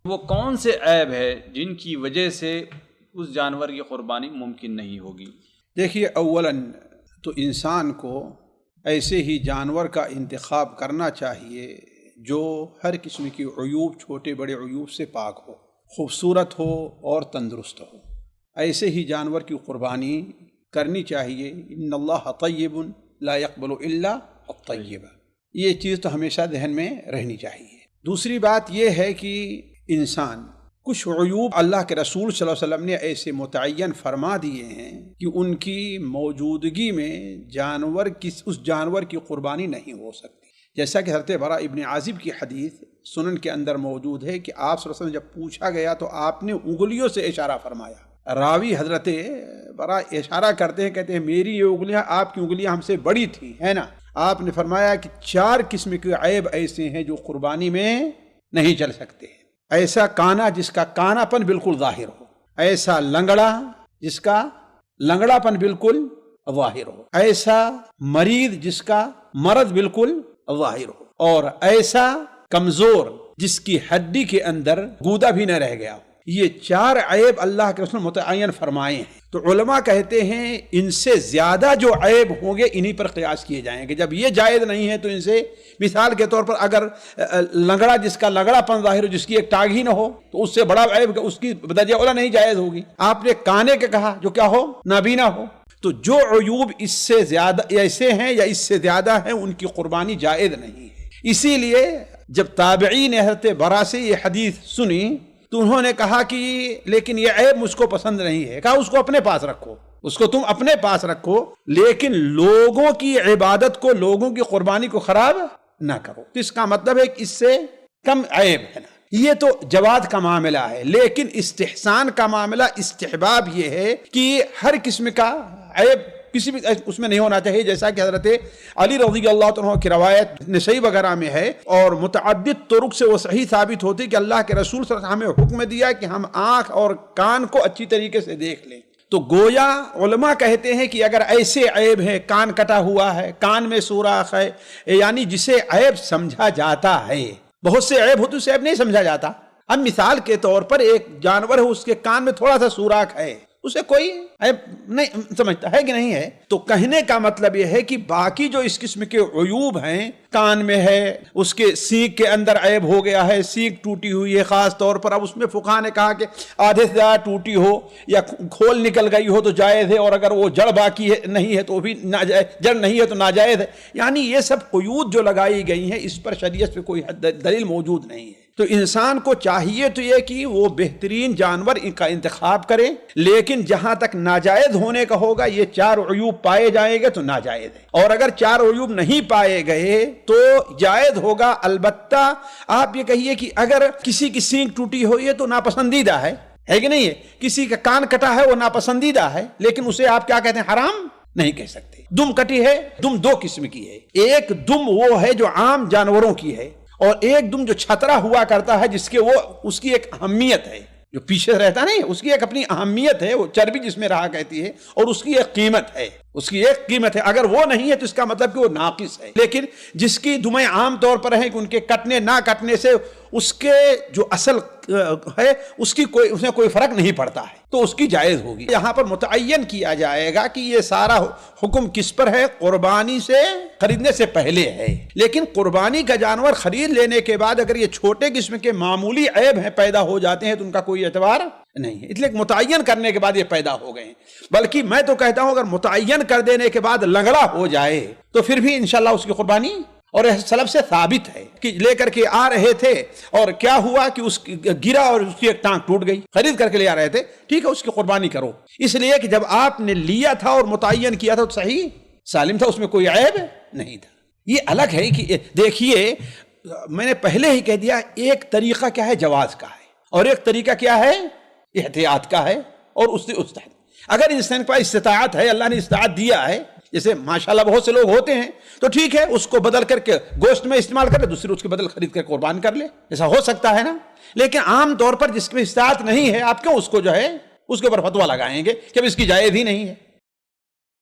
وہ کون سے عیب ہے جن کی وجہ سے اس جانور کی قربانی ممکن نہیں ہوگی؟ دیکھیے، اولاً تو انسان کو ایسے ہی جانور کا انتخاب کرنا چاہیے جو ہر قسم کی عیوب، چھوٹے بڑے عیوب سے پاک ہو، خوبصورت ہو اور تندرست ہو۔ ایسے ہی جانور کی قربانی کرنی چاہیے۔ ان اللہ طیب لا یقبل الا الطیب، یہ چیز تو ہمیشہ ذہن میں رہنی چاہیے۔ دوسری بات یہ ہے کہ انسان کچھ عیوب اللہ کے رسول صلی اللہ علیہ وسلم نے ایسے متعین فرما دیے ہیں کہ ان کی موجودگی میں اس جانور کی قربانی نہیں ہو سکتی۔ جیسا کہ حضرت براء ابن عازب کی حدیث سنن کے اندر موجود ہے کہ آپ صلی اللہ علیہ وسلم جب پوچھا گیا تو آپ نے انگلیوں سے اشارہ فرمایا۔ راوی حضرت براء اشارہ کرتے ہیں، کہتے ہیں میری یہ انگلیاں آپ کی انگلیاں ہم سے بڑی تھیں، ہے نا؟ آپ نے فرمایا کہ 4 قسم کے عیب ایسے ہیں جو قربانی میں نہیں چل سکتے۔ ایسا کانا جس کا کانا پن بالکل ظاہر ہو، ایسا لنگڑا جس کا لنگڑا پن بالکل ظاہر ہو، ایسا مریض جس کا مرض بالکل ظاہر ہو، اور ایسا کمزور جس کی ہڈی کے اندر گودا بھی نہ رہ گیا ہو۔ یہ 4 عیب اللہ کے رسول متعین فرمائے ہیں۔ تو علماء کہتے ہیں ان سے زیادہ جو عیب ہوں گے انہی پر قیاس کیے جائیں گے۔ جب یہ جائز نہیں ہے تو ان سے، مثال کے طور پر اگر لنگڑا جس کا لنگڑا پن ظاہر ہو، جس کی ایک ٹانگ ہی نہ ہو، تو اس سے بڑا عیب اس کی بدرجہ اولا نہیں جائز ہوگی۔ آپ نے کانے کے کہا جو کیا ہو، نابینا ہو۔ تو جو عیوب اس سے زیادہ ایسے ہیں یا اس سے زیادہ ہیں ان کی قربانی جائز نہیں ہے۔ اسی لیے جب تابعین نے حضرت براء سے یہ حدیث سنی تو انہوں نے کہا کہ لیکن یہ عیب مجھ کو پسند نہیں ہے۔ کہا اس کو اپنے پاس رکھو، اس کو تم اپنے پاس رکھو، لیکن لوگوں کی عبادت کو، لوگوں کی قربانی کو خراب نہ کرو۔ تو اس کا مطلب ہے کہ اس سے کم عیب ہے نا۔ یہ تو جواز کا معاملہ ہے، لیکن استحسان کا معاملہ، استحباب یہ ہے کہ ہر قسم کا عیب کسی بھی اس میں نہیں ہونا چاہیے۔ جیسا کہ حضرت علی رضی اللہ عنہ کی روایت نسائی وغیرہ میں ہے اور متعدد طرق سے وہ صحیح ثابت ہوتی کہ اللہ کے رسول صلی اللہ علیہ وسلم ہمیں حکم دیا کہ ہم آنکھ اور کان کو اچھی طریقے سے دیکھ لیں۔ تو گویا علماء کہتے ہیں کہ اگر ایسے عیب ہیں، کان کٹا ہوا ہے، کان میں سوراخ ہے، یعنی جسے عیب سمجھا جاتا ہے، بہت سے عیب ہوتے اسے عیب نہیں سمجھا جاتا۔ اب مثال کے طور پر ایک جانور ہے، اس کے کان میں تھوڑا سا سوراخ ہے، اسے کوئی عیب نہیں سمجھتا ہے کہ نہیں ہے۔ تو کہنے کا مطلب یہ ہے کہ باقی جو اس قسم کے عیوب ہیں، کان میں ہے، اس کے سینگ کے اندر عیب ہو گیا ہے، سینگ ٹوٹی ہوئی ہے خاص طور پر، اب اس میں فقہا نے کہا کہ آدھے سے زیادہ ٹوٹی ہو یا کھول نکل گئی ہو تو جائز ہے، اور اگر وہ جڑ باقی ہے نہیں ہے تو بھی ناجائز، جڑ نہیں ہے تو ناجائز ہے۔ یعنی یہ سب قیود جو لگائی گئی ہیں اس پر شریعت پہ کوئی دلیل موجود نہیں ہے۔ تو انسان کو چاہیے تو یہ کہ وہ بہترین جانور کا انتخاب کرے، لیکن جہاں تک ناجائز ہونے کا ہوگا، یہ 4 عیوب پائے جائیں گے تو ناجائز ہے، اور اگر 4 عیوب نہیں پائے گئے تو جائز ہوگا۔ البتہ آپ یہ کہیے کہ اگر کسی کی سینگ ٹوٹی ہوئی ہے تو ناپسندیدہ ہے کہ نہیں ہے، کسی کا کان کٹا ہے وہ ناپسندیدہ ہے، لیکن اسے آپ کیا کہتے ہیں، حرام نہیں کہہ سکتے۔ دم کٹی ہے، دم 2 قسم کی ہے، ایک دم وہ ہے جو عام جانوروں کی ہے، اور ایک دم جو چھترا ہوا کرتا ہے جس کے وہ اس کی ایک اہمیت ہے، جو پیچھے رہتا نہیں، اس کی ایک اپنی اہمیت ہے، وہ چربی جس میں رہا کہتی ہے، اور اس کی ایک قیمت ہے، اس کی ایک قیمت ہے۔ اگر وہ نہیں ہے تو اس کا مطلب کہ وہ ناقص ہے۔ لیکن جس کی دمیں عام طور پر ہیں کہ ان کے کٹنے نہ کٹنے سے اس کے جو اصل ہے اس میں کوئی فرق نہیں پڑتا ہے، تو اس کی جائز ہوگی۔ یہاں پر متعین کیا جائے گا کہ یہ سارا حکم کس پر ہے، قربانی سے خریدنے سے پہلے ہے۔ لیکن قربانی کا جانور خرید لینے کے بعد اگر یہ چھوٹے قسم کے معمولی عیب ہیں پیدا ہو جاتے ہیں تو ان کا کوئی اعتبار نہیں ہے، اس لیے متعین کرنے کے بعد یہ پیدا ہو گئے ہیں۔ بلکہ میں تو کہتا ہوں اگر متعین کر دینے کے بعد لنگڑا ہو جائے تو پھر بھی انشاءاللہ اس کی قربانی، اور سلف سے ثابت ہے کہ لے کر کے آ رہے تھے اور کیا ہوا کہ اس گرا اور اس کی ایک ٹانگ ٹوٹ گئی، خرید کر کے لے آ رہے تھے، ٹھیک ہے اس کی قربانی کرو، اس لیے کہ جب آپ نے لیا تھا اور متعین کیا تھا تو صحیح سالم تھا، اس میں کوئی عیب نہیں تھا۔ یہ الگ ہے کہ دیکھیے میں نے پہلے ہی کہہ دیا، ایک طریقہ کیا ہے، جواز کا ہے، اور ایک طریقہ کیا ہے، احتیاط کا ہے، اور اس سے اگر انسان کے پاس استطاعت ہے، اللہ نے استطاعت دیا ہے، جیسے ماشاءاللہ بہت سے لوگ ہوتے ہیں تو ٹھیک ہے اس کو بدل کر کے گوشت میں استعمال کر لے، دوسری اس کے بدل خرید کر قربان کر لے، ایسا ہو سکتا ہے نا۔ لیکن عام طور پر جس میں استطاعت نہیں ہے، آپ کیوں اس کو جو ہے اس کے اوپر فتویٰ لگائیں گے کہ اب اس کی جائز ہی نہیں ہے۔